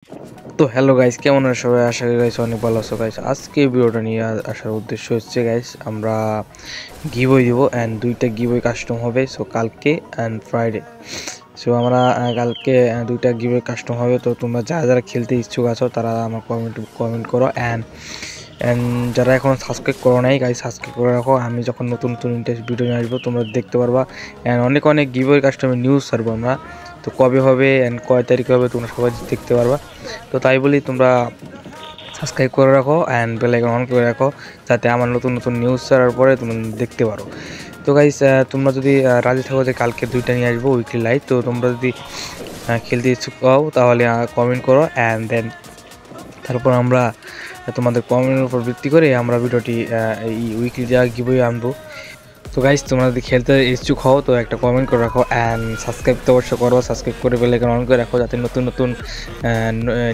তো hello guys, কেমন আছো সবাই? আশা করি গাইস অনেক ভালো আছো গাইস। আজকে ভিডিওটা নিয়ে আসার উদ্দেশ্য হচ্ছে গাইস, আমরা গিভওয়ে দিব অ্যান্ড দুইটা গিভওয়ে কাস্টম হবে। সো কালকে অ্যান্ড ফ্রাইডে। সো আমরা কালকে দুইটা গিভওয়ে কাস্টম হবে। তো তোমরা যারা যারা খেলতে ইচ্ছুক আছো তারা আমার কমেন্ট করো অ্যান্ড যারা এখন সাবস্ক্রাইব করো নাই গাইস, সাবস্ক্রাইব করে রাখো। আমি যখন নতুন নতুন ইন্টারেস্ট ভিডিও নিয়ে আসবো তোমরা দেখতে পারবা। অ্যান্ড অনেক অনেক গিভওয়ে কাস্টমের নিউজ ছাড়বো আমরা। তো কবে হবে অ্যান্ড কয় তারিখে হবে তোমরা সবাই দেখতে পারবা। তো তাই বলি তোমরা সাবস্ক্রাইব করে রাখো অ্যান্ড বেল আইকন অন করে রাখো, যাতে আমার নতুন নতুন নিউজ ছাড়ার পরে তোমরা দেখতে পারো। তো গাইস, তোমরা যদি রাজি থাকো যে কালকে দুইটা নিয়ে আসবো উইকলি লাইভ, তো তোমরা যদি খেলতে ইচ্ছুক হও তাহলে কমেন্ট করো অ্যান্ড দেন তারপর আমরা তোমাদের কমেন্টের উপর ভিত্তি করে আমরা ভিডিওটি এই উইকলি যা গিভওয়ে আনবো। তো গাইস, তোমরা যদি খেলতে ইচ্ছুক হও তো একটা কমেন্ট করে রাখো অ্যান্ড সাবস্ক্রাইব তো অবশ্যই করো। সাবস্ক্রাইব করে বেল আইকন অন করে রাখো, যাতে নতুন নতুন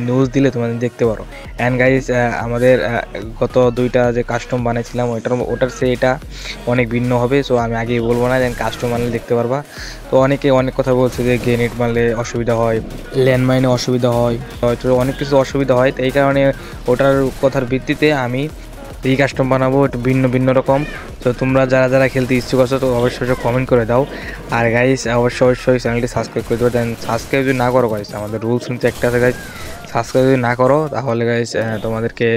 নিউজ দিলে তোমাদের দেখতে পারো। অ্যান্ড গাইস, আমাদের গত দুইটা যে কাস্টম বানিয়েছিলাম ওটার সে এটা অনেক ভিন্ন হবে। সো আমি আগেই বলবো না, যেন কাস্টম বানালে দেখতে পারবা। তো অনেকে অনেক কথা বলছে যে গ্রেনেড মারলে অসুবিধা হয়, ল্যান্ডমাইনে অসুবিধা হয়, হয়তো অনেক কিছু অসুবিধা হয়। তো এই কারণে ওটার কথার ভিত্তিতে আমি এই কাস্টম বানাবো একটু ভিন্ন ভিন্ন রকম। তো তোমরা যারা যারা খেলতে ইচ্ছুক আছো তো অবশ্যই কমেন্ট করে দাও। আর গাইস, অবশ্যই চ্যানেলটি সাবস্ক্রাইব করে দেবো। দেন সাবস্ক্রাইব যদি না করো গাইস, আমাদের রুলস কিন্তু একটা আছে গাইস, সাবস্ক্রাইব যদি না করো তাহলে গাইস তোমাদেরকে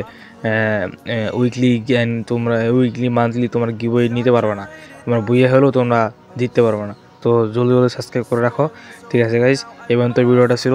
উইকলি মান্থলি তোমরা গিভওয়ে নিতে পারবে না, তোমরা বইয়ে হলেও তোমরা জিততে পারবে না। তো জলদি জলদি সাবস্ক্রাইব করে রাখো। ঠিক আছে গাইস, এই পর্যন্ত ভিডিওটা ছিল।